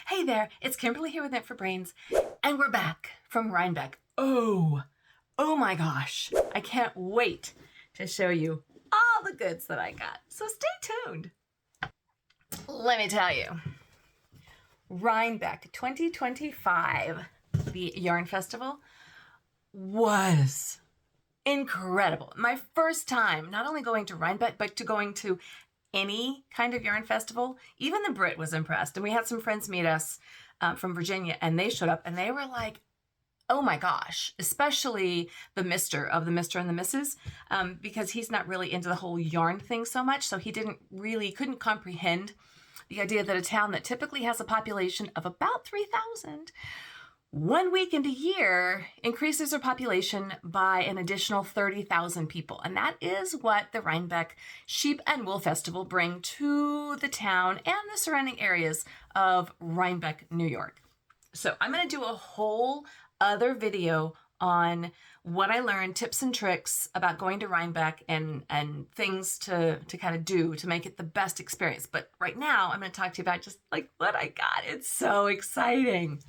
Hey there, it's Kimberly here with Knit for Brains, and we're back from Rhinebeck. Oh my gosh, I can't wait to show you all the goods that I got. So stay tuned. Let me tell you, Rhinebeck 2025, the Yarn Festival, was incredible. My first time not only going to Rhinebeck, but to going to any kind of yarn festival. Even the Brit was impressed. And we had some friends meet us from Virginia, and they showed up and they were like, oh my gosh, especially the Mr. and the Mrs. Because he's not really into the whole yarn thing so much. So he couldn't comprehend the idea that a town that typically has a population of about 3,000 1 week into year increases their population by an additional 30,000 people. And that is what the Rhinebeck Sheep and Wool Festival bring to the town and the surrounding areas of Rhinebeck, New York. So I'm going to do a whole other video on what I learned, tips and tricks about going to Rhinebeck and things to kind of do to make it the best experience. But right now I'm going to talk to you about just like what I got. It's so exciting.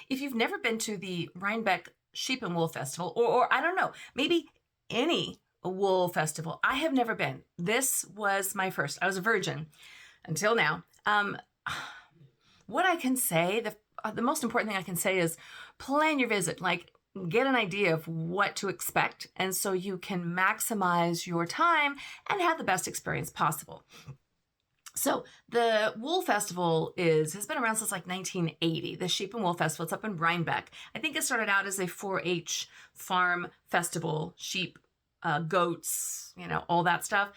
If you've never been to the Rhinebeck Sheep and Wool Festival, or I don't know, maybe any wool festival, I have never been. This was my first. I was a virgin until now. What I can say, the most important thing I can say is plan your visit. Like, get an idea of what to expect, and so you can maximize your time and have the best experience possible. So the Wool Festival has been around since like 1980. The Sheep and Wool Festival, it's up in Rhinebeck. I think it started out as a 4-H farm festival, sheep, goats, all that stuff.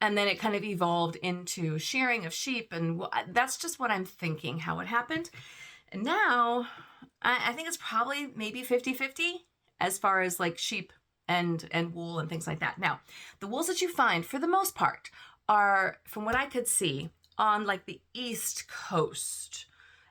And then it kind of evolved into shearing of sheep. And that's just what I'm thinking, how it happened. And now I think it's probably maybe 50-50 as far as like sheep and wool and things like that. Now, the wools that you find for the most part are, from what I could see, on like the East Coast,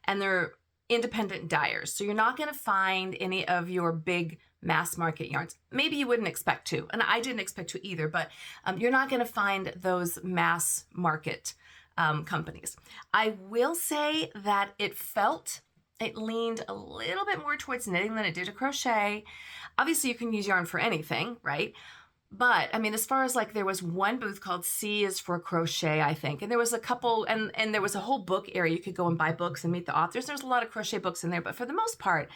and they're independent dyers. So you're not going to find any of your big mass market yarns. Maybe you wouldn't expect to, and I didn't expect to either, but you're not going to find those mass market companies. I will say that it leaned a little bit more towards knitting than it did to crochet. Obviously, you can use yarn for anything, right? But I mean, as far as like, there was one booth called C is for crochet, I think. And there was a couple, and there was a whole book area. You could go and buy books and meet the authors. There's a lot of crochet books in there, but for the most part,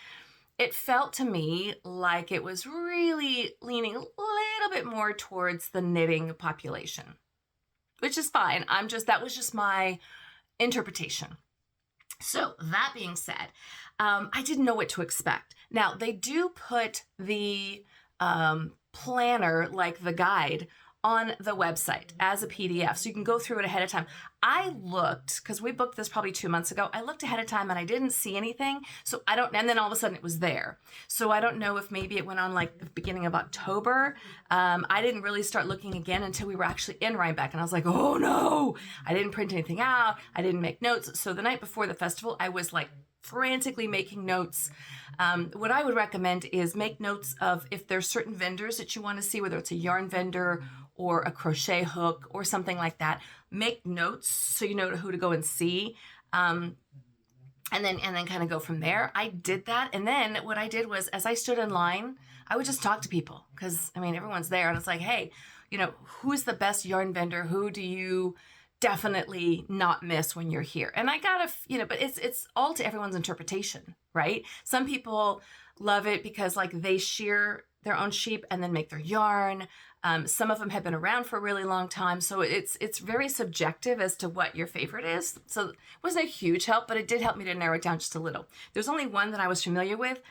it felt to me like it was really leaning a little bit more towards the knitting population, which is fine. That was just my interpretation. So that being said, I didn't know what to expect. Now, they do put the planner, like the guide, on the website as a PDF. So you can go through it ahead of time. I looked, because we booked this probably 2 months ago, I looked ahead of time and I didn't see anything. And then all of a sudden it was there. So I don't know if maybe it went on like the beginning of October. I didn't really start looking again until we were actually in Rhinebeck. And I was like, oh no, I didn't print anything out. I didn't make notes. So the night before the festival, I was like frantically making notes. What I would recommend is make notes of if there's certain vendors that you want to see, whether it's a yarn vendor or a crochet hook or something like that. Make notes so you know who to go and see, and then kind of go from there. I did that, and then what I did was, as I stood in line, I would just talk to people, because I mean, everyone's there, and it's like, hey, who's the best yarn vendor? Who do you definitely not miss when you're here? And I got but it's all to everyone's interpretation, right? Some people love it because like they shear their own sheep and then make their yarn. Some of them have been around for a really long time. So it's very subjective as to what your favorite is. So it wasn't a huge help, but it did help me to narrow it down just a little. There's only one that I was familiar with,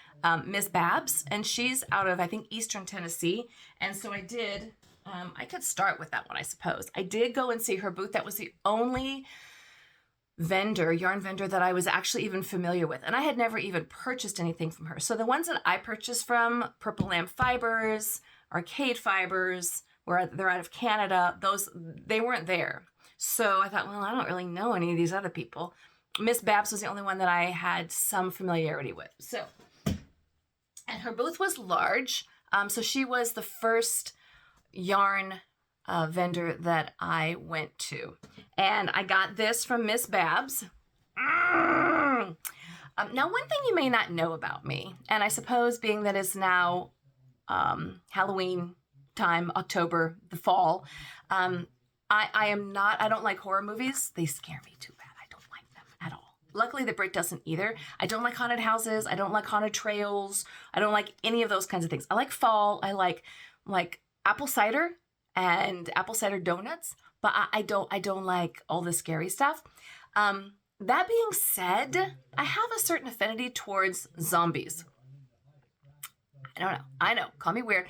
Miss Babs, and she's out of, I think, Eastern Tennessee. And so I did, I could start with that one, I suppose. I did go and see her booth. That was the only yarn vendor that I was actually even familiar with. And I had never even purchased anything from her. So the ones that I purchased from, Purple Lamb Fibers, Arcade Fibers, where they're out of Canada, they weren't there. So I thought, well, I don't really know any of these other people. Miss Babs was the only one that I had some familiarity with. So, and her booth was large. So she was the first yarn vendor that I went to. And I got this from Miss Babs. Now, one thing you may not know about me, and I suppose being that it's now Halloween time, October, the fall, I don't like horror movies. They scare me too bad. I don't like them at all. Luckily, the Brit doesn't either. I don't like haunted houses. I don't like haunted trails. I don't like any of those kinds of things. I like fall. I like apple cider and apple cider donuts, but I don't like all the scary stuff. That being said, I have a certain affinity towards zombies. I don't know. I know. Call me weird.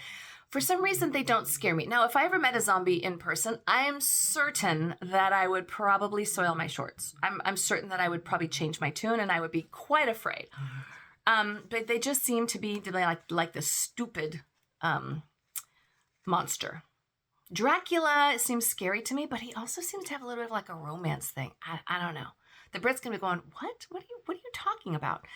For some reason, they don't scare me. Now, if I ever met a zombie in person, I am certain that I would probably soil my shorts. I'm certain that I would probably change my tune and I would be quite afraid. But they just seem to be like this stupid monster. Dracula seems scary to me, but he also seems to have a little bit of like a romance thing. I don't know. The Brit's going to be going, what? What are you talking about?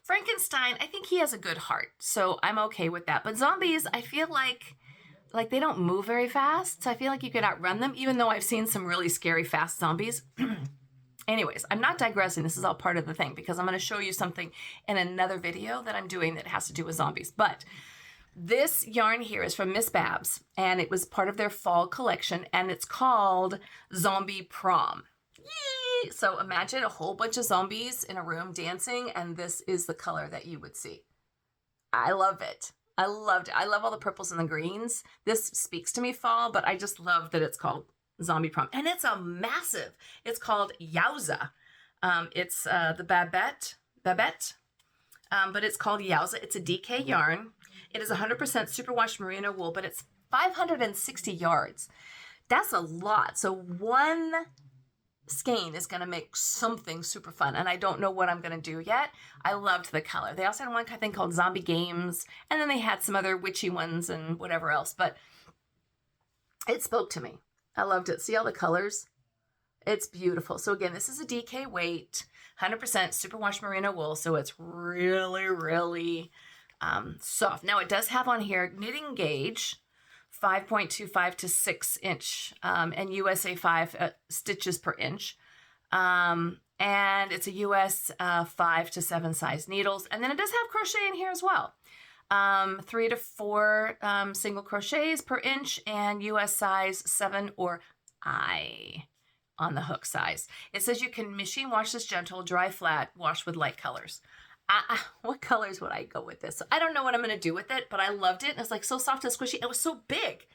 Frankenstein, I think he has a good heart, so I'm okay with that. But zombies, I feel like they don't move very fast, so I feel like you could outrun them, even though I've seen some really scary fast zombies. Anyways, I'm not digressing. This is all part of the thing, because I'm going to show you something in another video that I'm doing that has to do with zombies. But this yarn here is from Miss Babs, and it was part of their fall collection, and it's called Zombie Prom. Yay! So imagine a whole bunch of zombies in a room dancing, and this is the color that you would see. I love it. I loved it. I love all the purples and the greens. This speaks to me fall, but I just love that it's called Zombie Prom. And it's a massive. It's called WOWZA. It's the Babette, but it's called WOWZA. It's a DK yarn. It is 100% superwash merino wool, but it's 560 yards. That's a lot. So one skein is going to make something super fun, and I don't know what I'm going to do yet. I loved the color. They also had one thing called Zombie Games, and then they had some other witchy ones and whatever else, but it spoke to me. I loved it. See all the colors? It's beautiful. So again, this is a DK weight, 100% superwash merino wool, so it's really, really soft. Now it does have on here knitting gauge, 5.25 to 6 inch, and USA 5 stitches per inch. And it's a US 5 to 7 size needles. And then it does have crochet in here as well. 3 to 4 single crochets per inch, and US size 7 or I on the hook size. It says you can machine wash this gentle, dry flat, wash with light colors. What colors would I go with this? I don't know what I'm going to do with it, but I loved it. It was like so soft and squishy. It was so big.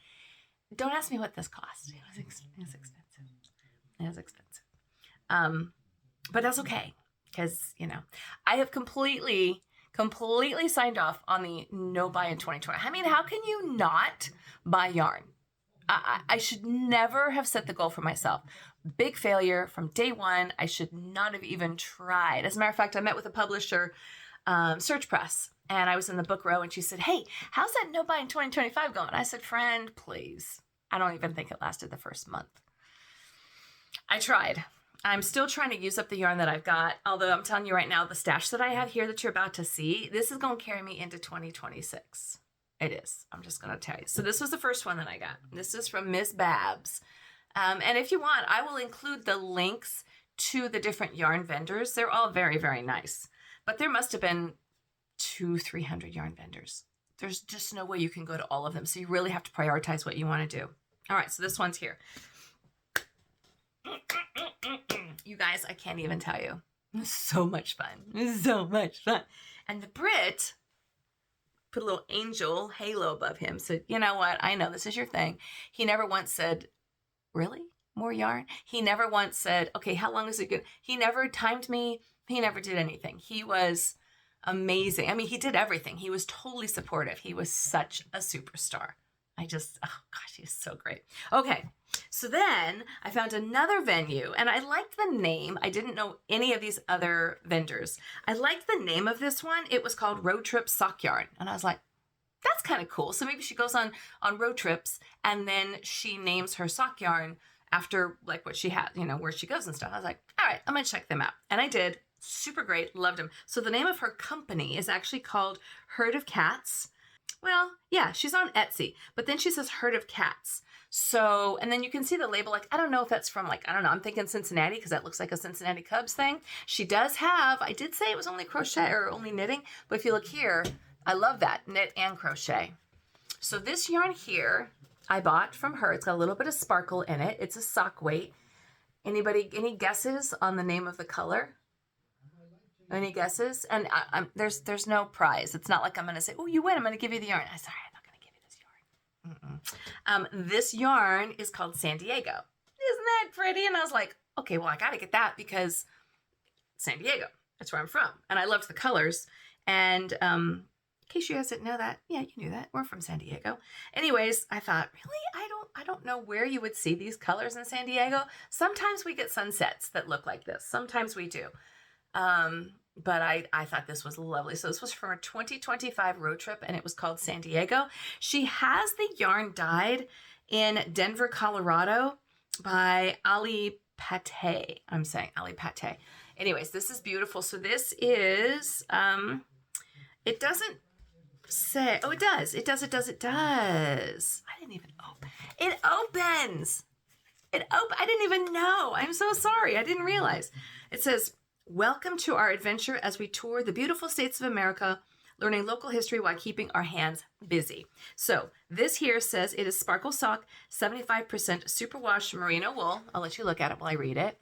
Don't ask me what this cost. It was expensive. It was expensive. But that's okay, because, I have completely signed off on the no buy in 2020. I mean, how can you not buy yarn? I should never have set the goal for myself. Big failure from day one. I should not have even tried. As a matter of fact, I met with a publisher, Search Press, and I was in the book row, and she said, hey, how's that no buy in 2025 going? I said, friend, please. I don't even think it lasted the first month. I tried. I'm still trying to use up the yarn that I've got, although I'm telling you right now, the stash that I have here that you're about to see, this is going to carry me into 2026. It is. I'm just going to tell you. So this was the first one that I got. This is from Miss Babs. And if you want, I will include the links to the different yarn vendors. They're all very, very nice. But there must have been 200-300 yarn vendors. There's just no way you can go to all of them. So you really have to prioritize what you want to do. All right, so this one's here. You guys, I can't even tell you. It was so much fun. So much fun. And the Brit put a little angel halo above him. So, you know what? I know this is your thing. He never once said, really? More yarn? He never once said, okay, how long is it good? He never timed me. He never did anything. He was amazing. I mean, he did everything. He was totally supportive. He was such a superstar. Oh gosh, he's so great. Okay, so then I found another venue, and I liked the name. I didn't know any of these other vendors. I liked the name of this one. It was called Road Trip Sock Yarn, and I was like, that's kind of cool. So maybe she goes on road trips, and then she names her sock yarn after like what she had, where she goes and stuff. I was like, all right, I'm gonna check them out, and I did. Super great, loved them. So the name of her company is actually called Herd of Cats. Well, yeah, she's on Etsy, but then she says herd of cats. So, and then you can see the label, like, I don't know if that's from, like, I don't know, I'm thinking Cincinnati because that looks like a Cincinnati Cubs thing. She does have, I did say it was only crochet or only knitting, but if you look here, I love that, knit and crochet. So this yarn here, I bought from her. It's got a little bit of sparkle in it. It's a sock weight. Anybody, any guesses on the name of the color? Any guesses? And there's no prize. It's not like I'm going to say, oh, you win, I'm going to give you the yarn. I'm sorry, I'm not going to give you this yarn. This yarn is called San Diego. Isn't that pretty? And I was like, okay, well, I got to get that because San Diego, that's where I'm from. And I loved the colors. And in case you guys didn't know that, yeah, you knew that. We're from San Diego. Anyways, I thought, really? I don't know where you would see these colors in San Diego. Sometimes we get sunsets that look like this. Sometimes we do. But I thought this was lovely. So this was from her 2025 road trip and it was called San Diego. She has the yarn dyed in Denver, Colorado by Ali Pate. I'm saying Ali Pate. Anyways, this is beautiful. So this is, it doesn't say, oh, it does. It does. I didn't even open. It opens. I didn't even know. I'm so sorry. I didn't realize. It says, welcome to our adventure as we tour the beautiful states of America, learning local history while keeping our hands busy. So this here says it is sparkle sock, 75% superwash merino wool. I'll let you look at it while I read it.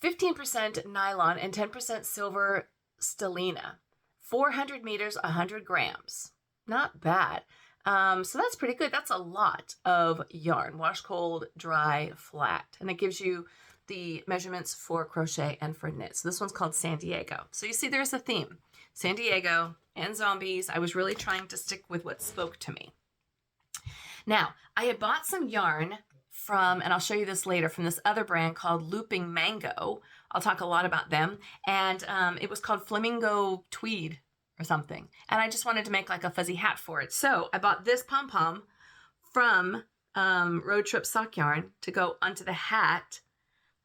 15% nylon and 10% silver stellina. 400 meters, 100 grams. Not bad. So that's pretty good. That's a lot of yarn. Wash cold, dry, flat. And it gives you the measurements for crochet and for knit. So this one's called San Diego. So you see there's a theme. San Diego and zombies. I was really trying to stick with what spoke to me. Now, I had bought some yarn from, and I'll show you this later, from this other brand called Loopy Mango. I'll talk a lot about them. And it was called Flamingo Tweed or something. And I just wanted to make like a fuzzy hat for it. So I bought this pom-pom from Road Trip Sock Yarn to go onto the hat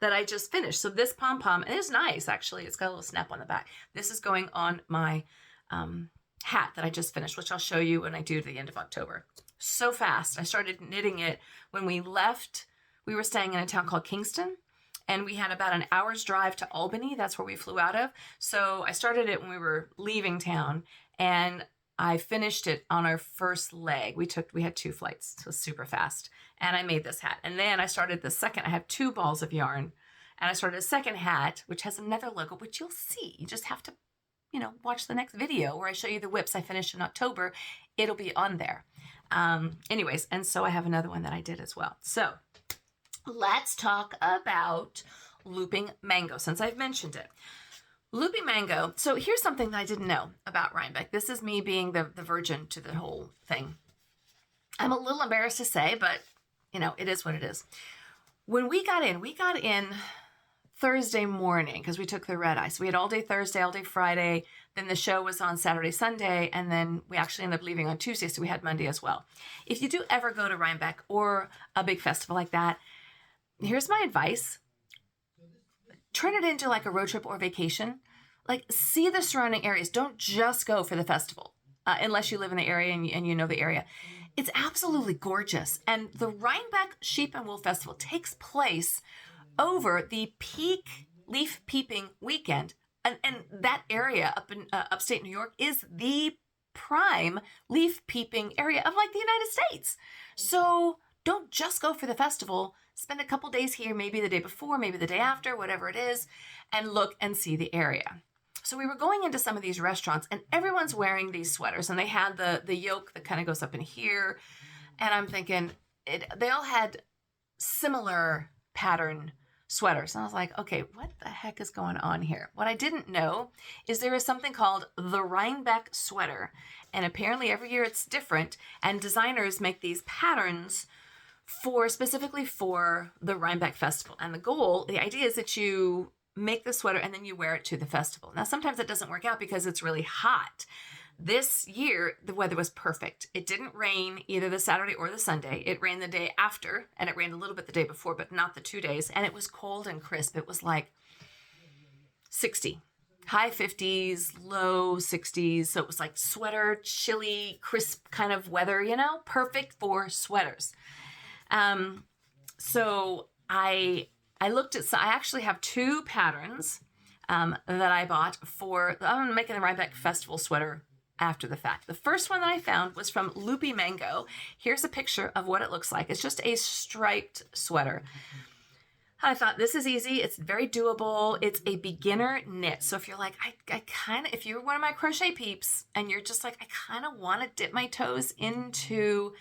that I just finished. So this pom-pom is nice, actually. It's got a little snap on the back. This is going on my hat that I just finished, which I'll show you when I do to the end of October. So fast. I started knitting it when we left. We were staying in a town called Kingston, and we had about an hour's drive to Albany. That's where we flew out of. So I started it when we were leaving town, and I finished it on our first leg. We had 2 flights. So it was super fast. And I made this hat. And then I started the second. I have 2 balls of yarn. And I started a second hat, which has another logo, which you'll see. You just have to, watch the next video where I show you the whips I finished in October. It'll be on there. Anyways, and so I have another one that I did as well. So let's talk about Looping Mango, since I've mentioned it. Loopy Mango. So here's something that I didn't know about Rhinebeck. This is me being the virgin to the whole thing. I'm a little embarrassed to say, but it is what it is. When we got in Thursday morning, because we took the red eye. So we had all day Thursday, all day Friday. Then the show was on Saturday, Sunday. And then we actually ended up leaving on Tuesday. So we had Monday as well. If you do ever go to Rhinebeck or a big festival like that, here's my advice. Turn it into like a road trip or vacation. Like, see the surrounding areas. Don't just go for the festival, unless you live in the area and you know the area. It's absolutely gorgeous. And the Rhinebeck Sheep and Wool Festival takes place over the peak leaf peeping weekend. And that area up in upstate New York is the prime leaf peeping area of like the United States. So don't just go for the festival. Spend a couple days here, maybe the day before, maybe the day after, whatever it is, and look and see the area. So we were going into some of these restaurants and everyone's wearing these sweaters and they had the yoke that kind of goes up in here. And I'm thinking they all had similar pattern sweaters. And I was like, okay, what the heck is going on here? What I didn't know is there is something called the Rhinebeck sweater. And apparently every year it's different. And designers make these patterns specifically for the Rhinebeck Festival. And the idea is that you make the sweater and then you wear it to the festival. Now, sometimes it doesn't work out because it's really hot. This year, the weather was perfect. It didn't rain either the Saturday or the Sunday. It rained the day after, and it rained a little bit the day before, but not the 2 days. And it was cold and crisp. It was like 60. high 50s, low 60s. So it was like sweater, chilly, crisp kind of weather, you know, perfect for sweaters. So I looked at, I actually have two patterns that I bought for, I'm making the Rhinebeck Festival sweater after the fact. The first one that I found was from Loopy Mango. Here's a picture of what it looks like. It's just a striped sweater. I thought this is easy. It's very doable. It's a beginner knit. So if you're like, I kind of, if you're one of my crochet peeps and you're just like, I kind of want to dip my toes into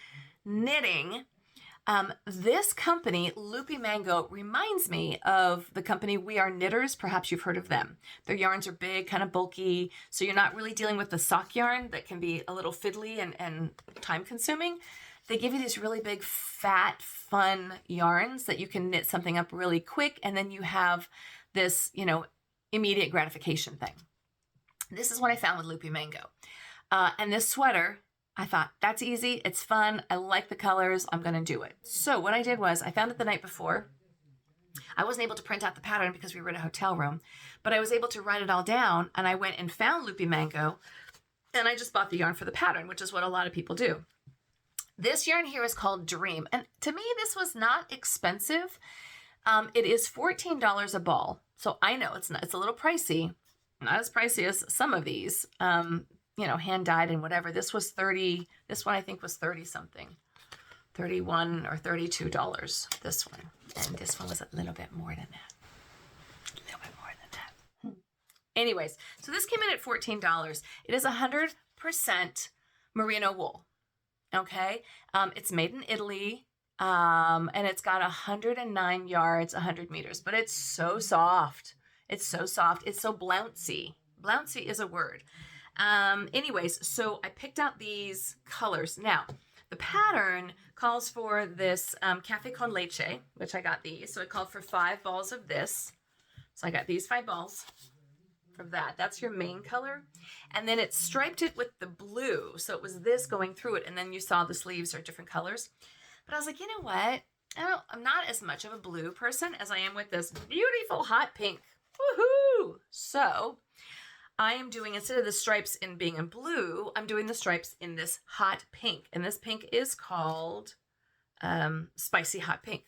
knitting, this company, Loopy Mango, reminds me of the company We Are Knitters. Perhaps you've heard of them. Their yarns are big, kind of bulky, so you're not really dealing with the sock yarn that can be a little fiddly and time consuming. They give you these really big, fat, fun yarns that you can knit something up really quick, and then you have this, you know, immediate gratification thing. This is what I found with Loopy Mango. And this sweater, I thought, that's easy, it's fun, I like the colors, I'm going to do it. So what I did was, I found it the night before. I wasn't able to print out the pattern because we were in a hotel room, but I was able to write it all down, and I went and found Loopy Mango, and I just bought the yarn for the pattern, which is what a lot of people do. This yarn here is called Dream, and to me, this was not expensive. It is $14 a ball, so I know it's a little pricey, not as pricey as some of these, you know, hand dyed and whatever. This was 30. This one I think was 30 something, $31 or $32. This one, and this one was a little bit more than that. A little bit more than that. Anyways, so this came in at $14. It is 100% merino wool. Okay, it's made in Italy, and it's got 109 yards, 100 meters, but it's so soft. It's so soft. It's so bouncy. Bouncy is a word. Anyways, so I picked out these colors. Now, the pattern calls for this cafe con leche, which I got these. So it called for 5 balls of this. So I got these 5 balls of that. That's your main color. And then it striped it with the blue. So it was this going through it. And then you saw the sleeves are different colors. But I was like, you know what? I'm not as much of a blue person as I am with this beautiful hot pink. Woohoo! So I am doing, instead of the stripes in being in blue, I'm doing the stripes in this hot pink. And this pink is called Spicy Hot Pink.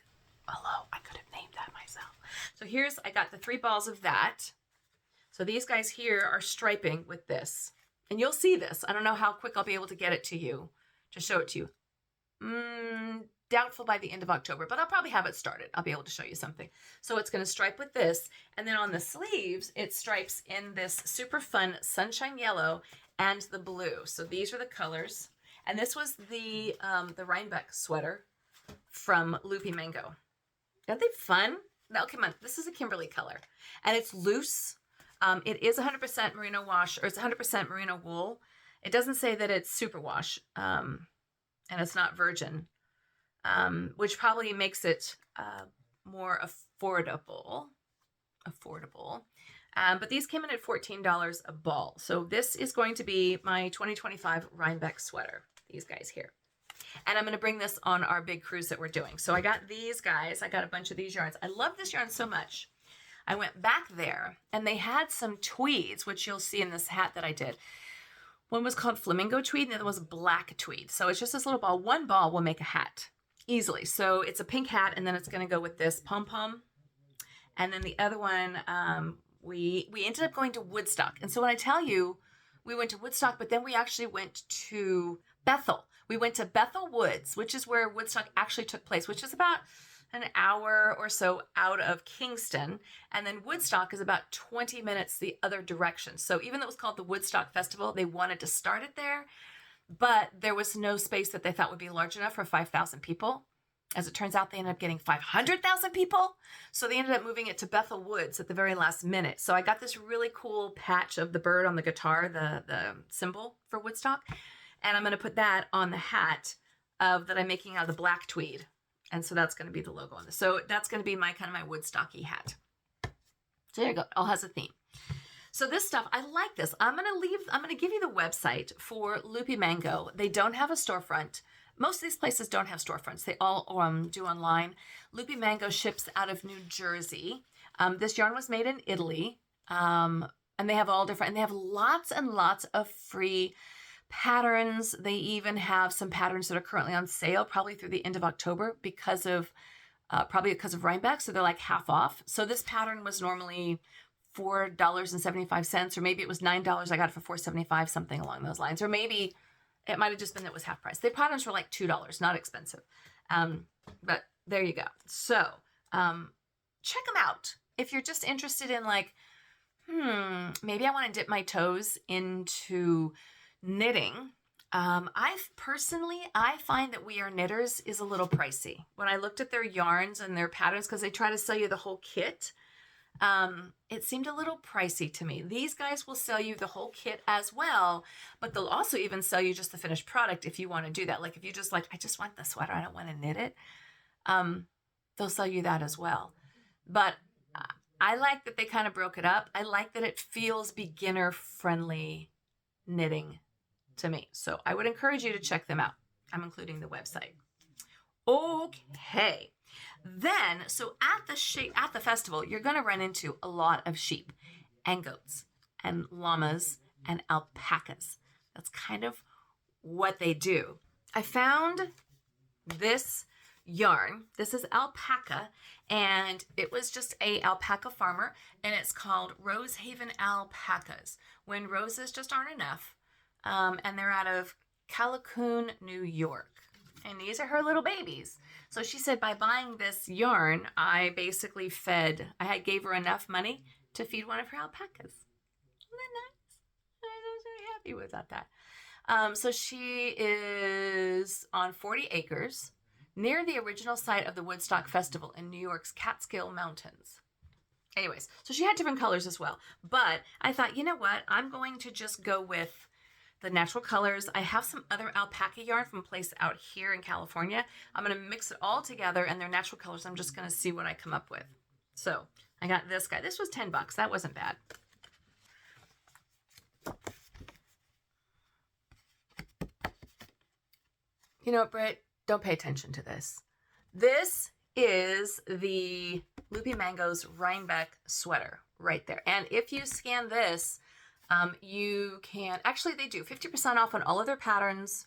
Although I could have named that myself. So I got the 3 balls of that. So these guys here are striping with this. And you'll see this. I don't know how quick I'll be able to get it to you, to show it to you. Doubtful by the end of October, but I'll probably have it started. I'll be able to show you something. So it's going to stripe with this. And then on the sleeves, it stripes in this super fun sunshine yellow and the blue. So these are the colors. And this was the Rhinebeck sweater from Loopy Mango. Aren't they fun? Now, come on. This is a Kimberly color. And it's loose. It is 100% merino wash, or it's 100% merino wool. It doesn't say that it's superwash, and it's not virgin, which probably makes it more affordable. But these came in at $14 a ball. So this is going to be my 2025 Rhinebeck sweater, these guys here. And I'm going to bring this on our big cruise that we're doing. So I got these guys. I got a bunch of these yarns. I love this yarn so much. I went back there, and they had some tweeds, which you'll see in this hat that I did. One was called flamingo tweed, and the other was black tweed. So it's just this little ball. One ball will make a hat easily. So it's a pink hat, and then it's going to go with this pom-pom. And then the other one, we ended up going to Woodstock. And so when I tell you we went to Woodstock, but then we actually went to Bethel. We went to Bethel Woods, which is where Woodstock actually took place, which is about an hour or so out of Kingston. And then Woodstock is about 20 minutes the other direction. So even though it was called the Woodstock Festival, they wanted to start it there, but there was no space that they thought would be large enough for 5,000 people. As it turns out, they ended up getting 500,000 people. So they ended up moving it to Bethel Woods at the very last minute. So I got this really cool patch of the bird on the guitar, the symbol for Woodstock. And I'm going to put that on the hat that I'm making out of the black tweed. And so that's going to be the logo on this. So that's going to be my kind of my Woodstocky hat. So there you go. It all has a theme. So this stuff, I like this. I'm going to give you the website for Loopy Mango. They don't have a storefront. Most of these places don't have storefronts. They all do online. Loopy Mango ships out of New Jersey. This yarn was made in Italy. And they have all different, and they have lots and lots of free patterns. They even have some patterns that are currently on sale, probably through the end of October because of Rhinebeck. So they're like half off. So this pattern was normally $4.75, or maybe it was $9. I got it for $4.75, something along those lines. Or maybe it might have just been that it was half price. The patterns were like $2, not expensive. But there you go. So check them out. If you're just interested in like, maybe I want to dip my toes into knitting. I find that We Are Knitters is a little pricey. When I looked at their yarns and their patterns, because they try to sell you the whole kit, it seemed a little pricey to me. These guys will sell you the whole kit as well, but they'll also even sell you just the finished product if you want to do that. Like if you just like, I just want the sweater, I don't want to knit it. They'll sell you that as well. But I like that they kind of broke it up. I like that it feels beginner friendly knitting to me. So I would encourage you to check them out. I'm including the website. Okay. Then, so at the festival, you're going to run into a lot of sheep and goats and llamas and alpacas. That's kind of what they do. I found this yarn. This is alpaca, and it was just a alpaca farmer, and it's called Rose Haven Alpacas. When roses just aren't enough, and they're out of Callicoon, New York. And these are her little babies. So she said by buying this yarn, I basically gave her enough money to feed one of her alpacas. Isn't that nice? I was very happy with that. So she is on 40 acres near the original site of the Woodstock Festival in New York's Catskill Mountains. Anyways, so she had different colors as well. But I thought, you know what? I'm going to just go with the natural colors. I have some other alpaca yarn from a place out here in California. I'm going to mix it all together, and they're natural colors. I'm just going to see what I come up with. So I got this guy. This was $10. That wasn't bad. You know what, Brit? Don't pay attention to this. This is the Loopy Mango's Rhinebeck sweater right there. And if you scan this, you can, actually they do 50% off on all of their patterns,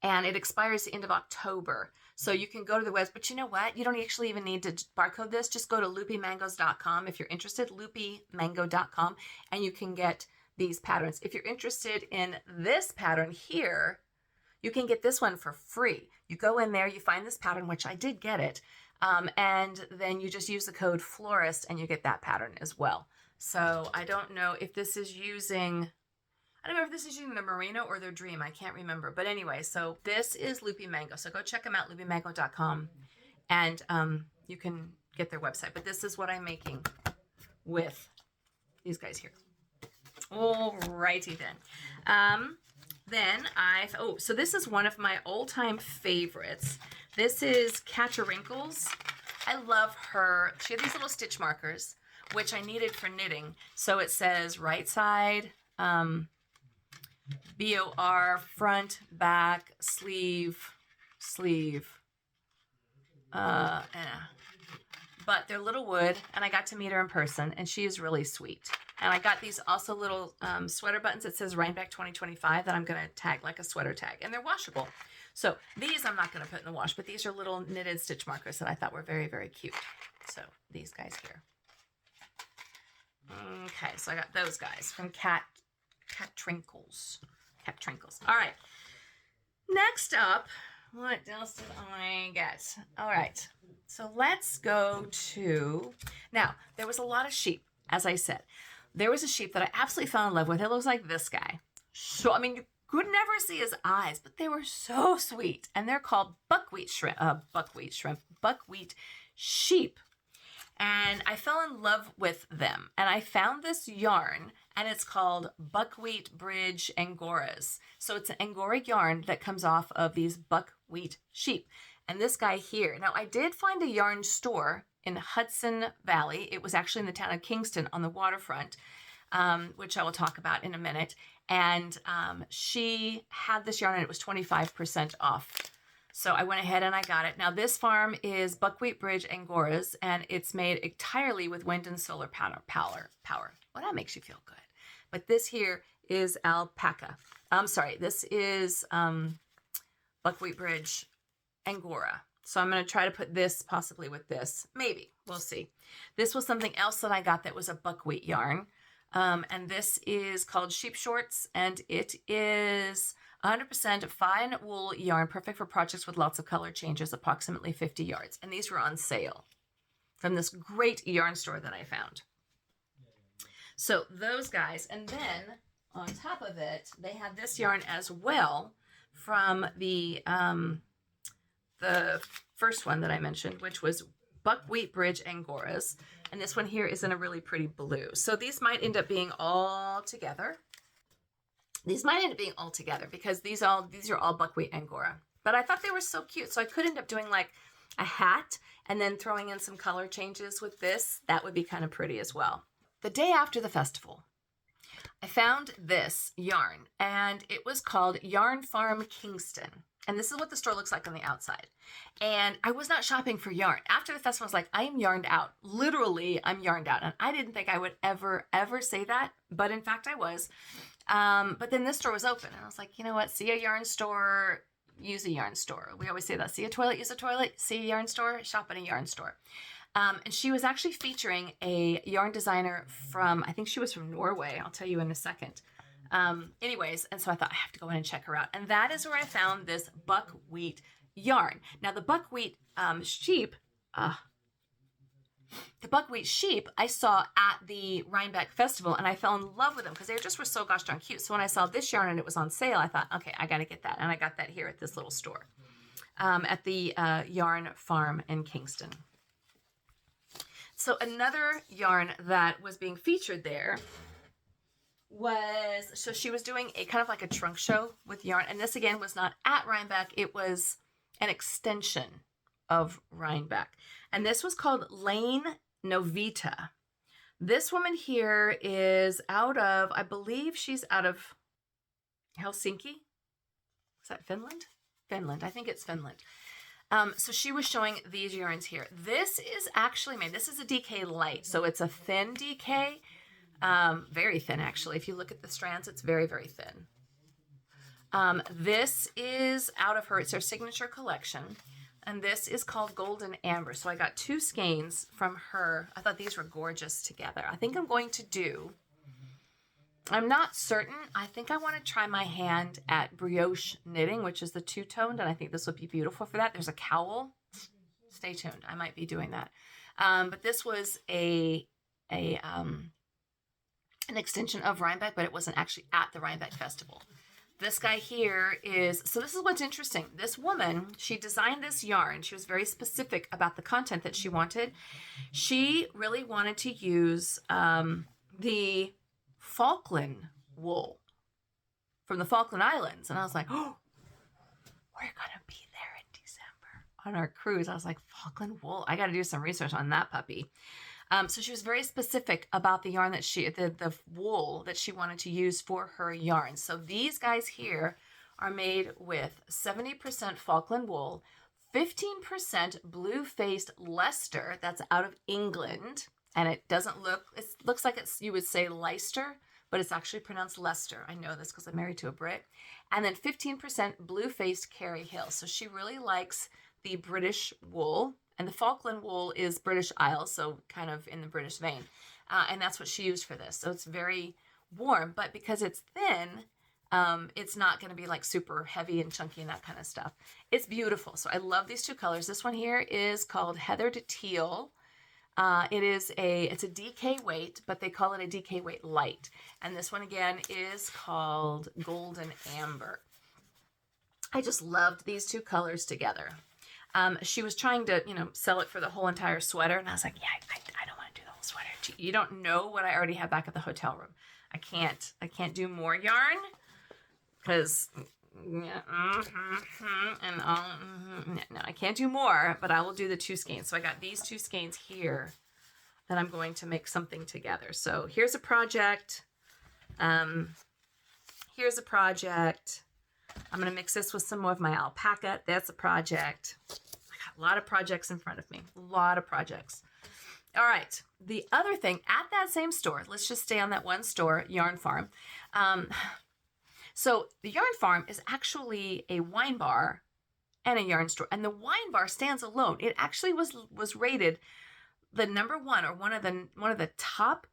and it expires the end of October. So you can go to the website, but you know what? You don't actually even need to barcode this. Just go to loopymangos.com if you're interested, loopymango.com, and you can get these patterns. If you're interested in this pattern here, you can get this one for free. You go in there, you find this pattern, which I did get it, and then you just use the code FLORIST and you get that pattern as well. So I don't know if this is using, the Merino or their Dream. I can't remember. But anyway, so this is Loopy Mango. So go check them out, loopymango.com, and you can get their website. But this is what I'm making with these guys here. Alrighty then. So this is one of my all-time favorites. This is Katrinkles. I love her. She had these little stitch markers, which I needed for knitting. So it says right side, BOR, front, back, sleeve. But they're little wood, and I got to meet her in person, and she is really sweet. And I got these also little sweater buttons that says Rhinebeck 2025 that I'm going to tag like a sweater tag. And they're washable. So these I'm not going to put in the wash, but these are little knitted stitch markers that I thought were very, very cute. So these guys here. Okay, so I got those guys from Katrinkles. All right. Next up, what else did I get? All right. So let's go to, now, there was a lot of sheep, as I said. There was a sheep that I absolutely fell in love with. It looks like this guy. So, I mean, you could never see his eyes, but they were so sweet. And they're called buckwheat sheep. And I fell in love with them. And I found this yarn, and it's called Buckwheat Bridge Angoras. So it's an Angora yarn that comes off of these buckwheat sheep. And this guy here. Now, I did find a yarn store in Hudson Valley. It was actually in the town of Kingston on the waterfront, which I will talk about in a minute. And she had this yarn, and it was 25% off. So I went ahead and I got it. Now this farm is Buckwheat Bridge Angoras, and it's made entirely with wind and solar power. Well, that makes you feel good. But this here is alpaca. I'm sorry, this is Buckwheat Bridge Angora. So I'm going to try to put this possibly with this. Maybe. We'll see. This was something else that I got that was a buckwheat yarn. And this is called Sheep Shorts, and it is 100% fine wool yarn, perfect for projects with lots of color changes, approximately 50 yards. And these were on sale from this great yarn store that I found. So those guys, and then on top of it, they had this yarn as well from the first one that I mentioned, which was Buckwheat Bridge Angoras. And this one here is in a really pretty blue. So these might end up being all together. These might end up being all together because these are all buckwheat Angora. But I thought they were so cute. So I could end up doing like a hat and then throwing in some color changes with this. That would be kind of pretty as well. The day after the festival, I found this yarn, and it was called Yarn Farm Kingston. And this is what the store looks like on the outside. And I was not shopping for yarn. After the festival, I was like, I am yarned out. Literally, I'm yarned out. And I didn't think I would ever say that. But in fact, I was. But then this store was open. And I was like, you know what? See a yarn store, use a yarn store. We always say that. See a toilet, use a toilet. See a yarn store, shop at a yarn store. And she was actually featuring a yarn designer from, I think she was from Norway. I'll tell you in a second. Anyways, and so I thought I have to go in and check her out. And that is where I found this buckwheat yarn. Now the buckwheat sheep I saw at the Rhinebeck Festival, and I fell in love with them because they just were so gosh darn cute. So when I saw this yarn and it was on sale, I thought, okay, I got to get that. And I got that here at this little store at the Yarn Farm in Kingston. So another yarn that was being featured there was, so she was doing a kind of like a trunk show with yarn. And this again was not at Rhinebeck. It was an extension of Rhinebeck. And this was called Lane Novita. This woman here is out of, I believe she's out of Helsinki. Is that Finland? Finland. I think it's Finland. So she was showing these yarns here. This is actually made, this is a DK light. So it's a thin DK. Very thin, actually. If you look at the strands, it's very, very thin. This is out of her, it's her signature collection. And this is called Golden Amber. So I got 2 skeins from her. I thought these were gorgeous together. I think I'm going to do, I'm not certain. I think I want to try my hand at brioche knitting, which is the 2-toned. And I think this would be beautiful for that. There's a cowl. Stay tuned. I might be doing that. But this was an extension of Rhinebeck, but it wasn't actually at the Rhinebeck Festival. This guy here is, so this is what's interesting. This woman, she designed this yarn. She was very specific about the content that she wanted. She really wanted to use the Falkland wool from the Falkland Islands. And I was like, oh, we're going to be there in December on our cruise. I was like, Falkland wool. I got to do some research on that puppy. So she was very specific about the yarn that the wool that she wanted to use for her yarn. So these guys here are made with 70% Falkland wool, 15% blue-faced Leicester, that's out of England. And it doesn't look, it looks like it's, you would say Leicester, but it's actually pronounced Leicester. I know this because I'm married to a Brit. And then 15% blue-faced Carey Hill. So she really likes the British wool. And the Falkland wool is British Isles, so kind of in the British vein. And that's what she used for this. So it's very warm, but because it's thin, it's not going to be like super heavy and chunky and that kind of stuff. It's beautiful. So I love these 2 colors. This one here is called Heathered Teal. It's a DK weight, but they call it a DK weight light. And this one again is called Golden Amber. I just loved these 2 colors together. She was trying to, sell it for the whole entire sweater. And I was like, yeah, I don't want to do the whole sweater. You don't know what I already have back at the hotel room. I can't do more yarn because, no, I can't do more, but I will do the 2 skeins. So I got these 2 skeins here that I'm going to make something together. So here's a project. Here's a project. I'm going to mix this with some more of my alpaca. That's a project. I got a lot of projects in front of me. A lot of projects. All right. The other thing, at that same store, let's just stay on that one store, Yarn Farm. So the Yarn Farm is actually a wine bar and a yarn store. And the wine bar stands alone. It actually was rated the number one, or one of the top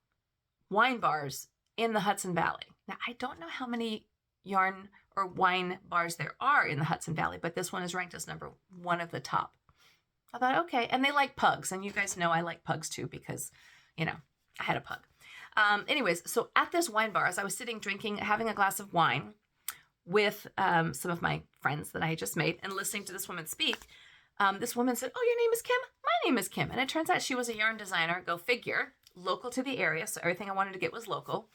wine bars in the Hudson Valley. Now, I don't know how many yarn or wine bars there are in the Hudson Valley, but this one is ranked as number one of the top. I thought, okay. And they like pugs. And you guys know I like pugs too, because, I had a pug. Anyways, so at this wine bar, as I was sitting drinking, having a glass of wine with some of my friends that I had just made and listening to this woman speak, this woman said, "Oh, your name is Kim? My name is Kim." And it turns out she was a yarn designer, go figure, local to the area. So everything I wanted to get was local.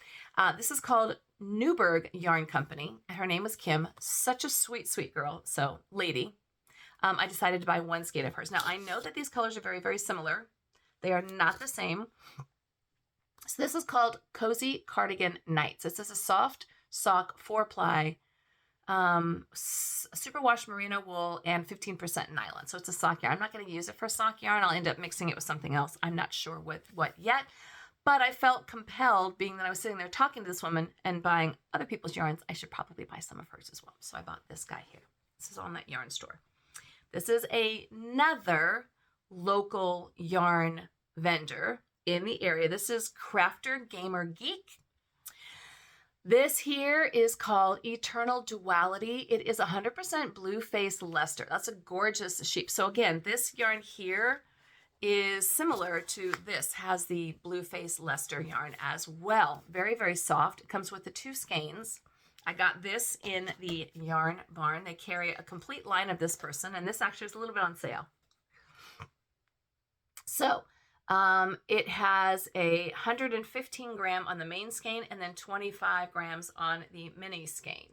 This is called Newburgh Yarn Company. And her name was Kim. Such a sweet, sweet girl. So lady. I decided to buy one skein of hers. Now, I know that these colors are very, very similar. They are not the same. So this is called Cozy Cardigan Nights. This is a soft sock 4-ply, superwash merino wool and 15% nylon. So it's a sock yarn. I'm not going to use it for sock yarn. I'll end up mixing it with something else. I'm not sure with what yet. But I felt compelled, being that I was sitting there talking to this woman and buying other people's yarns, I should probably buy some of hers as well. So I bought this guy here. This is on that yarn store. This is another local yarn vendor in the area. This is Crafter Gamer Geek. This here is called Eternal Duality. It is 100% blue face Leicester. That's a gorgeous sheep. So again, this yarn here is similar to this, has the blue face Leicester yarn as well. Very, very soft. It comes with the 2 skeins. I got this in the Yarn Barn. They carry a complete line of this person, and this actually is a little bit on sale. So it has 115 gram on the main skein and then 25 grams on the mini skein.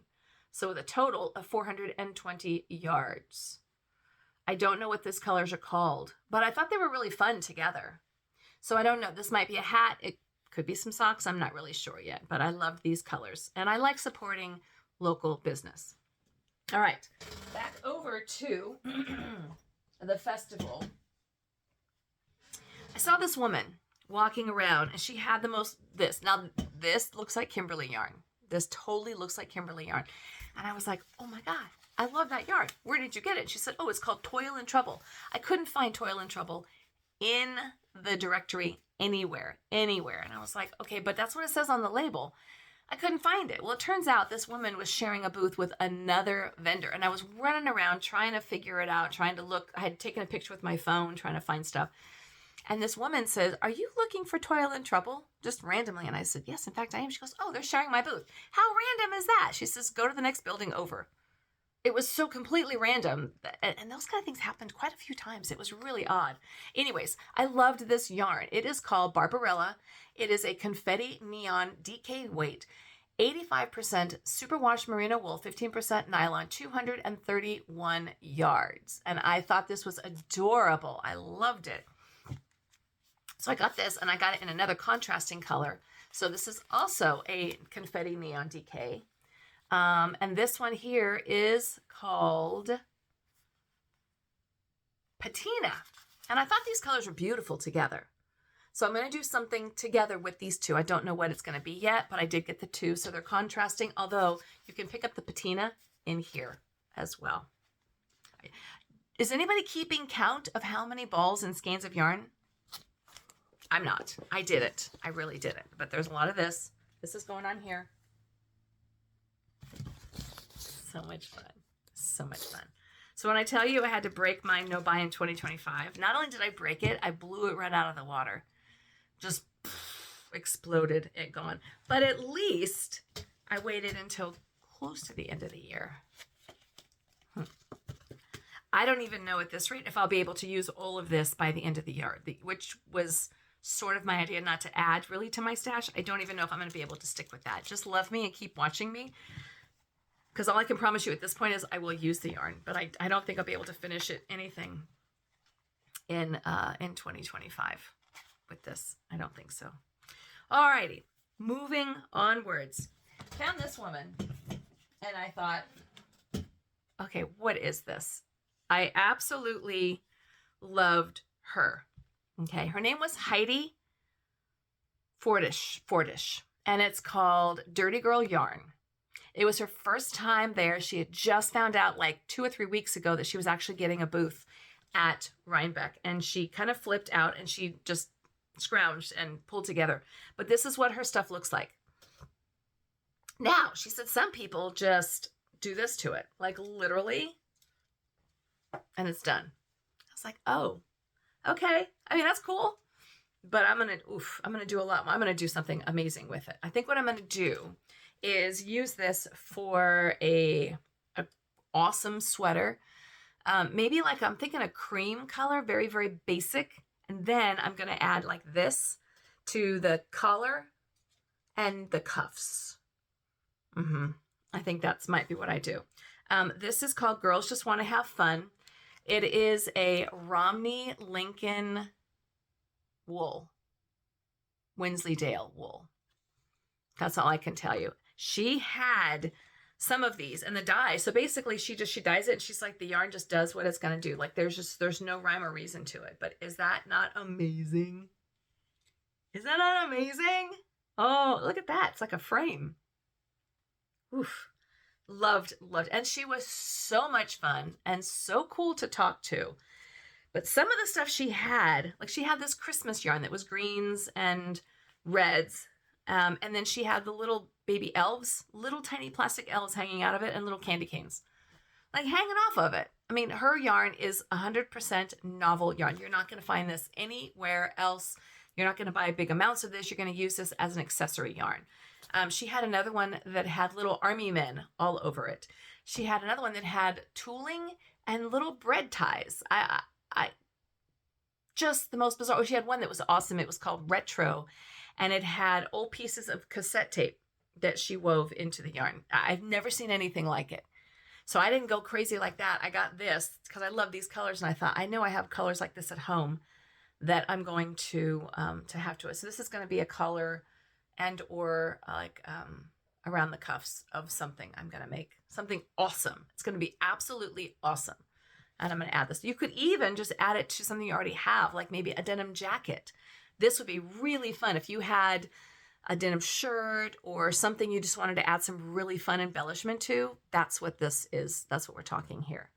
So with a total of 420 yards. I don't know what these colors are called, but I thought they were really fun together. So I don't know. This might be a hat. It could be some socks. I'm not really sure yet, but I love these colors and I like supporting local business. All right, back over to the festival. I saw this woman walking around and she had now this looks like Kimberly yarn. This totally looks like Kimberly yarn. And I was like, oh my God, I love that yarn. Where did you get it? She said, oh, it's called Toil and Trouble. I couldn't find Toil and Trouble in the directory anywhere. And I was like, okay, but that's what it says on the label. I couldn't find it. Well, it turns out this woman was sharing a booth with another vendor and I was running around trying to figure it out, trying to look. I had taken a picture with my phone, trying to find stuff. And this woman says, "Are you looking for Toil and Trouble?" Just randomly. And I said, "Yes, in fact, I am." She goes, "Oh, they're sharing my booth." How random is that? She says, "Go to the next building over." It was so completely random. And those kind of things happened quite a few times. It was really odd. Anyways, I loved this yarn. It is called Barbarella. It is a confetti neon DK weight, 85% superwash merino wool, 15% nylon, 231 yards. And I thought this was adorable. I loved it. So I got this and I got it in another contrasting color. So this is also a confetti neon DK. And this one here is called Patina. And I thought these colors were beautiful together. So I'm going to do something together with these two. I don't know what it's going to be yet, but I did get the two. So they're contrasting, although you can pick up the patina in here as well. Is anybody keeping count of how many balls and skeins of yarn? I'm not. I did it. I really did it. But there's a lot of this. This is going on here. So much fun. So much fun. So when I tell you I had to break my no buy in 2025, not only did I break it, I blew it right out of the water. Just exploded, it gone. But at least I waited until close to the end of the year. I don't even know at this rate if I'll be able to use all of this by the end of the year, which was sort of my idea, not to add really to my stash. I don't even know if I'm going to be able to stick with that. Just love me and keep watching me. Because all I can promise you at this point is I will use the yarn, but I don't think I'll be able to finish anything in 2025 with this. I don't think so. Alrighty, moving onwards. Found this woman, and I thought, okay, what is this? I absolutely loved her. Okay, her name was Heidi Fordish, and it's called Dirty Girl Yarn. It was her first time there. She had just found out like 2 or 3 weeks ago that she was actually getting a booth at Rhinebeck, and she kind of flipped out and she just scrounged and pulled together. But this is what her stuff looks like. Now, she said some people just do this to it, like literally, and it's done. I was like, oh, okay. I mean, that's cool. But I'm going to do a lot more. I'm going to do something amazing with it. I think what I'm going to do is use this for a awesome sweater. Maybe like I'm thinking a cream color, very, very basic. And then I'm going to add like this to the collar and the cuffs. I think that's might be what I do. This is called Girls Just Want to Have Fun. It is a Romney Lincoln wool, Wensleydale wool. That's all I can tell you. She had some of these and the dye. So basically she dyes it and she's like, the yarn just does what it's going to do. Like there's no rhyme or reason to it. But is that not amazing? Is that not amazing? Oh, look at that. It's like a frame. Oof. Loved. And she was so much fun and so cool to talk to. But some of the stuff she had, like she had this Christmas yarn that was greens and reds. And then she had the little baby elves, little tiny plastic elves hanging out of it and little candy canes, like hanging off of it. I mean, her yarn is 100% novel yarn. You're not going to find this anywhere else. You're not going to buy big amounts of this. You're going to use this as an accessory yarn. She had another one that had little army men all over it. She had another one that had tooling and little bread ties. I just the most bizarre. Oh, she had one that was awesome. It was called Retro, and it had old pieces of cassette tape that she wove into the yarn. I've never seen anything like it. So I didn't go crazy like that. I got this because I love these colors, and I thought, I know I have colors like this at home that I'm going to have to it. So this is going to be a color and or around the cuffs of something I'm going to make. Something awesome. It's going to be absolutely awesome. And I'm going to add this. You could even just add it to something you already have, like maybe a denim jacket. This would be really fun if you had a denim shirt or something you just wanted to add some really fun embellishment to. That's what this is. That's what we're talking here.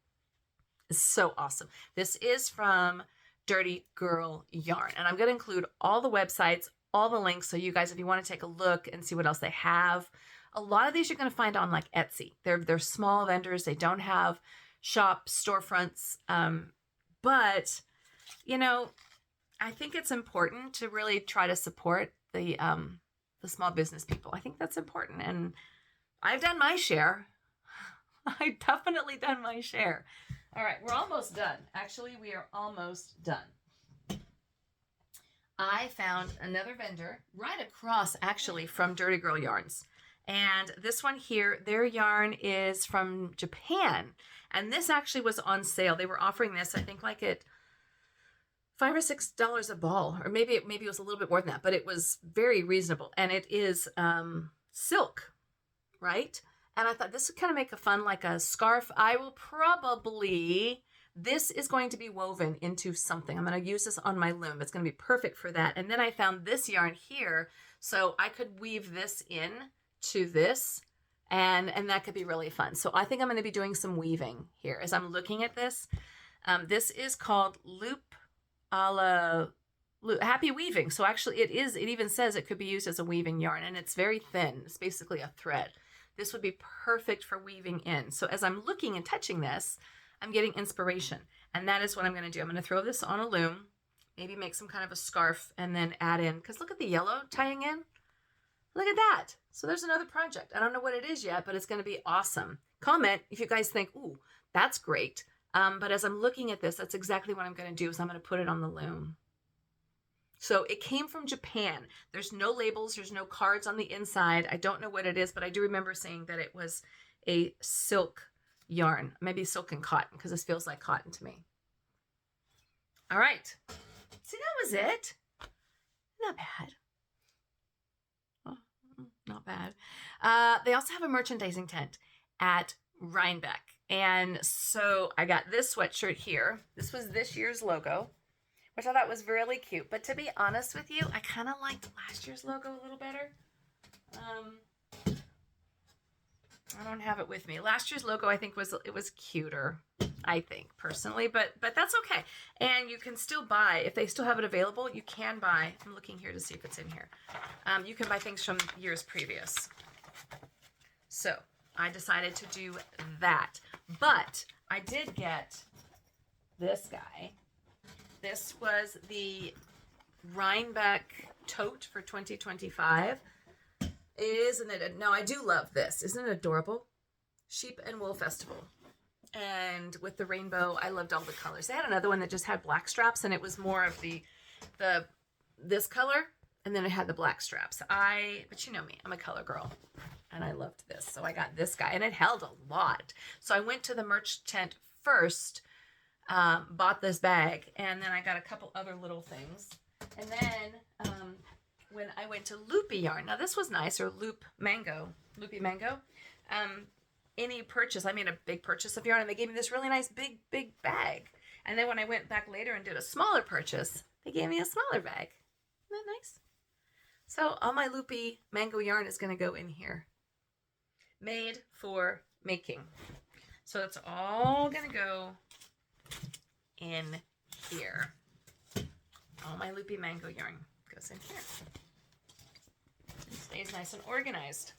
It's so awesome. This is from Dirty Girl Yarn. And I'm going to include all the websites, all the links. So you guys, if you want to take a look and see what else they have, a lot of these you're going to find on like Etsy. They're small vendors. They don't have shop storefronts. But, you know, I think it's important to really try to support the small business people. I think that's important. And I've done my share. I definitely done my share. All right, we're almost done. Actually, we are almost done. I found another vendor right across actually from Dirty Girl Yarns. And this one here, their yarn is from Japan. And this actually was on sale. They were offering this, I think, like at $5 or $6 a ball, or maybe it was a little bit more than that, but it was very reasonable. And it is silk, right? And I thought this would kind of make a fun, like a scarf. I will probably, this is going to be woven into something. I'm going to use this on my loom. It's going to be perfect for that. And then I found this yarn here, so I could weave this in to this, and that could be really fun. So I think I'm going to be doing some weaving here as I'm looking at this. This is called Happy Weaving. So actually it even says it could be used as a weaving yarn, and it's very thin. It's basically a thread. This would be perfect for weaving in. So as I'm looking and touching this, I'm getting inspiration, and that is what I'm going to do. I'm going to throw this on a loom, maybe make some kind of a scarf, and then add in, because look at the yellow tying in. Look at that. So there's another project. I don't know what it is yet, but it's going to be awesome. Comment if you guys think, ooh, that's great. But as I'm looking at this, that's exactly what I'm going to do, is I'm going to put it on the loom. So it came from Japan. There's no labels. There's no cards on the inside. I don't know what it is, but I do remember saying that it was a silk yarn, maybe silk and cotton, because this feels like cotton to me. All right. See, that was it. Not bad. Oh, not bad. They also have a merchandising tent at Rhinebeck. And so I got this sweatshirt here. This was this year's logo, which I thought was really cute. But to be honest with you, I kind of liked last year's logo a little better. I don't have it with me. Last year's logo, I think, was cuter, I think, personally, but that's okay. And you can still buy, if they still have it available, you can buy. I'm looking here to see if it's in here. You can buy things from years previous. So I decided to do that. But I did get this guy. This was the Rhinebeck tote for 2025. Isn't it? No, I do love this. Isn't it adorable? Sheep and Wool Festival. And with the rainbow, I loved all the colors. They had another one that just had black straps, and it was more of this color, and then it had the black straps. But you know me, I'm a color girl, and I loved this. So I got this guy, and it held a lot. So I went to the merch tent first, bought this bag, and then I got a couple other little things. And then when I went to Loopy Yarn, now this was nice, or Loopy Mango, any purchase, I made a big purchase of yarn, and they gave me this really nice big bag. And then when I went back later and did a smaller purchase, they gave me a smaller bag. Isn't that nice? So all my Loopy Mango yarn is going to go in here. Made for making. So it's all going to go in here. All my Loopy Mango yarn goes in here. It stays nice and organized.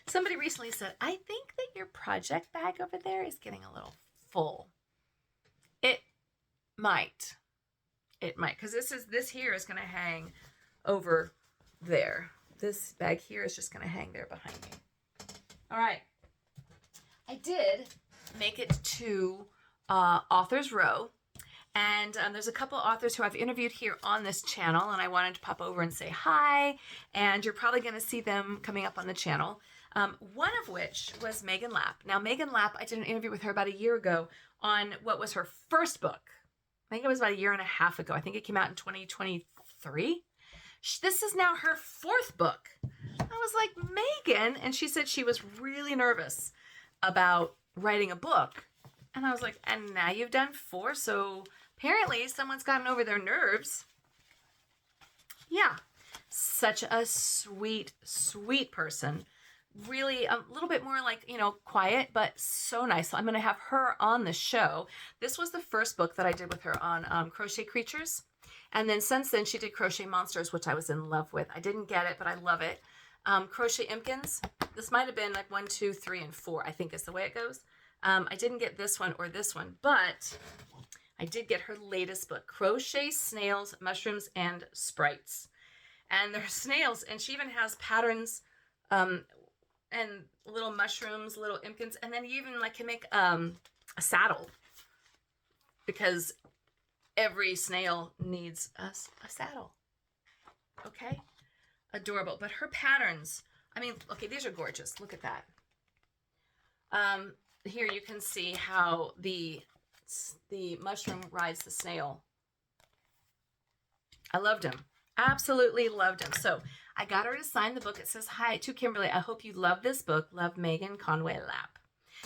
Somebody recently said, I think that your project bag over there is getting a little full. It might. It might. Because this here is going to hang over there. This bag here is just going to hang there behind me. All right. I did make it to Authors Row. And there's a couple authors who I've interviewed here on this channel, and I wanted to pop over and say hi, and you're probably going to see them coming up on the channel. One of which was Megan Lapp. Now, Megan Lapp, I did an interview with her about a year ago on what was her first book. I think it was about a year and a half ago. I think it came out in 2023. This is now her fourth book. I was like, Megan, and she said she was really nervous about writing a book. And I was like, and now you've done 4, so apparently someone's gotten over their nerves. Yeah, such a sweet, sweet person. Really a little bit more like, quiet, but so nice. So I'm going to have her on the show. This was the first book that I did with her on Crochet Creatures. And then since then, she did Crochet Monsters, which I was in love with. I didn't get it, but I love it. Crochet Impkins. This might have been like 1, 2, 3, and 4, I think is the way it goes. I didn't get this one or this one, but I did get her latest book, Crochet Snails, Mushrooms, and Sprites. And they're snails, and she even has patterns and little mushrooms, little impkins, and then you even can make a saddle, because every snail needs a saddle. Okay? Adorable. But her patterns, okay, these are gorgeous. Look at that. Here you can see how the mushroom rides the snail. I loved him. Absolutely loved him. So I got her to sign the book. It says, hi to Kimberly. I hope you love this book. Love, Megan Conway Lapp.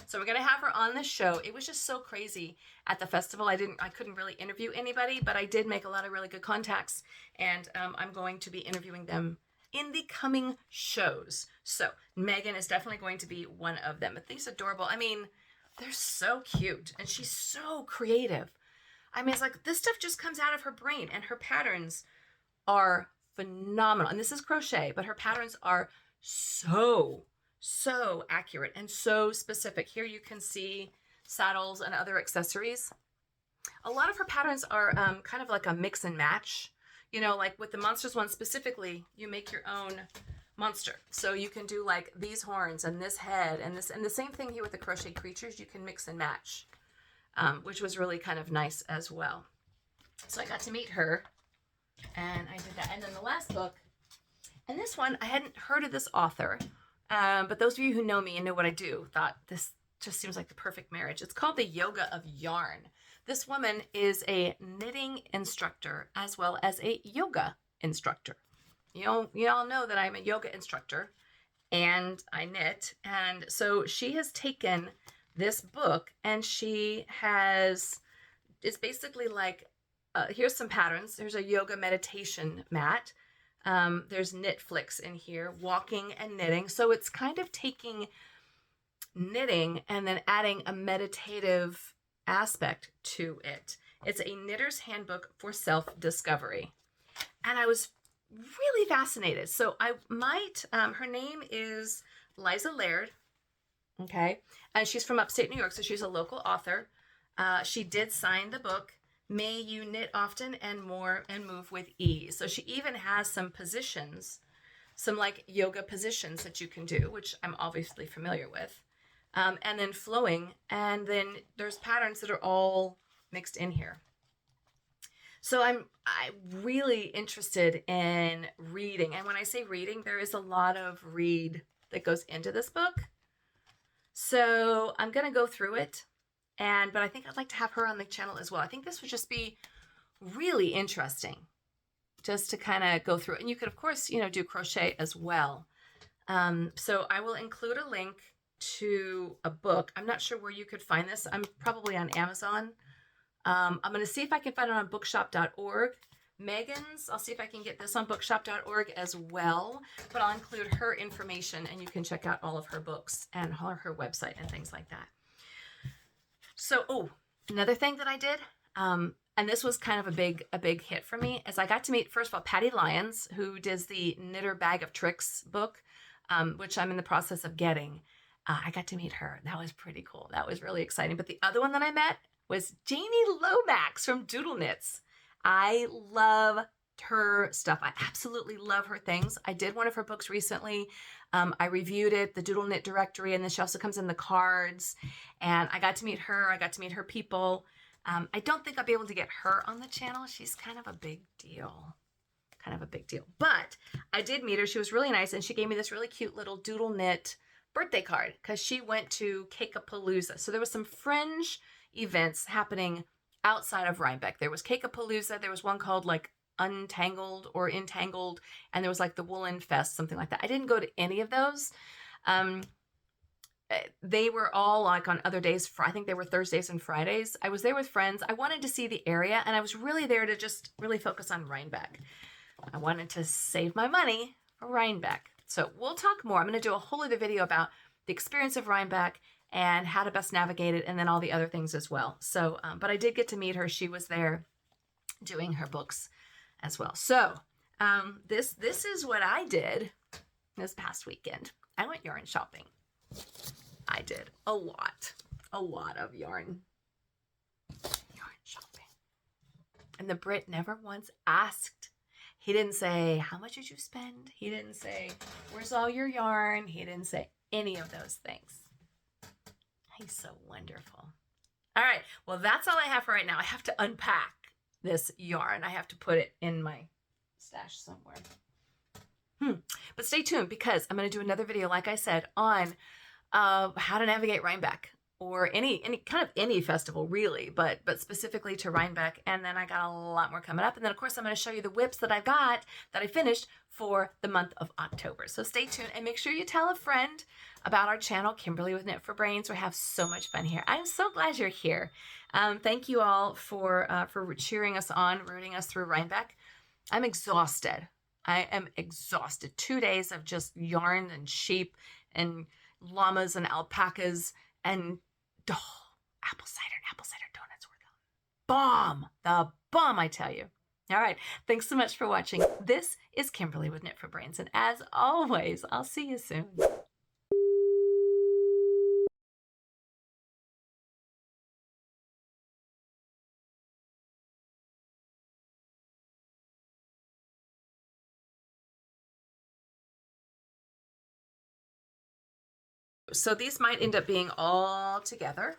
So we're going to have her on the show. It was just so crazy at the festival. I couldn't really interview anybody, but I did make a lot of really good contacts, and I'm going to be interviewing them in the coming shows. So Megan is definitely going to be one of them. But these adorable. They're so cute, and she's so creative. It's like this stuff just comes out of her brain, and her patterns are phenomenal. And this is crochet, but her patterns are so accurate and so specific. Here you can see saddles and other accessories. A lot of her patterns are kind of like a mix and match. Like with the monsters one specifically, you make your own monster. So you can do like these horns and this head and this, and the same thing here with the Crochet Creatures, you can mix and match, which was really kind of nice as well. So I got to meet her, and I did that. And then the last book, and this one, I hadn't heard of this author, but those of you who know me and know what I do thought this just seems like the perfect marriage. It's called The Yoga of Yarn. This woman is a knitting instructor as well as a yoga instructor. You all know that I'm a yoga instructor and I knit. And so she has taken this book, and she has, it's basically like, here's some patterns. There's a yoga meditation mat. There's knit flicks in here, walking and knitting. So it's kind of taking knitting and then adding a meditative aspect to it. It's a knitter's handbook for self-discovery. And I was really fascinated. So I might, her name is Liza Laird. Okay. And she's from upstate New York. So she's a local author. She did sign the book, May You Knit Often and More and Move with Ease. So she even has some positions, some like yoga positions that you can do, which I'm obviously familiar with. And then flowing. And then there's patterns that are all mixed in here. So I'm really interested in reading. And when I say reading, there is a lot of read that goes into this book. So I'm going to go through it. But I think I'd like to have her on the channel as well. I think this would just be really interesting just to kind of go through it. And you could, of course, do crochet as well. So I will include a link to a book. I'm not sure where you could find this. I'm probably on Amazon. I'm going to see if I can find it on bookshop.org. Megan's, I'll see if I can get this on bookshop.org as well, but I'll include her information and you can check out all of her books and her website and things like that. So, another thing that I did, and this was kind of a big hit for me, is I got to meet, first of all, Patty Lyons, who does the Knitter Bag of Tricks book, which I'm in the process of getting. I got to meet her. That was pretty cool. That was really exciting. But the other one that I met was Jamie Lomax from Doodle Knits. I love her stuff. I absolutely love her things. I did one of her books recently. I reviewed it, the Doodle Knit directory, and then she also comes in the cards. And I got to meet her. I got to meet her people. I don't think I'll be able to get her on the channel. She's kind of a big deal. But I did meet her. She was really nice, and she gave me this really cute little Doodle Knit birthday card because she went to Cake-a-Palooza. So there was some fringe events happening outside of Rhinebeck. There was Cake-a-Palooza. There was one called like Untangled or Entangled, and there was like the Woolen Fest, something like that. I didn't go to any of those. They were all like on other days. I think they were Thursdays and Fridays. I was there with friends. I wanted to see the area, and I was really there to just really focus on Rhinebeck. I wanted to save my money for Rhinebeck. So we'll talk more. I'm going to do a whole other video about the experience of Rhinebeck and how to best navigate it, and then all the other things as well. So, but I did get to meet her. She was there doing her books as well. So this is what I did this past weekend. I went yarn shopping. I did a lot of yarn shopping. And the Brit never once asked. He didn't say, how much did you spend? He didn't say, where's all your yarn? He didn't say any of those things. He's so wonderful. All right. Well, that's all I have for right now. I have to unpack this yarn. I have to put it in my stash somewhere. But stay tuned because I'm going to do another video, like I said, on how to navigate Rhinebeck or any festival really, but specifically to Rhinebeck. And then I got a lot more coming up. And then of course I'm going to show you the whips that I've got that I finished for the month of October. So stay tuned and make sure you tell a friend about our channel, Kimberly with Knit for Brains. We have so much fun here. I'm so glad you're here. Thank you all for cheering us on, rooting us through Rhinebeck. I'm exhausted. I am exhausted. 2 days of just yarn and sheep and llamas and alpacas and apple cider donuts were the bomb, I tell you. All right. Thanks so much for watching. This is Kimberly with Knit for Brains. And as always, I'll see you soon. So these might end up being all together.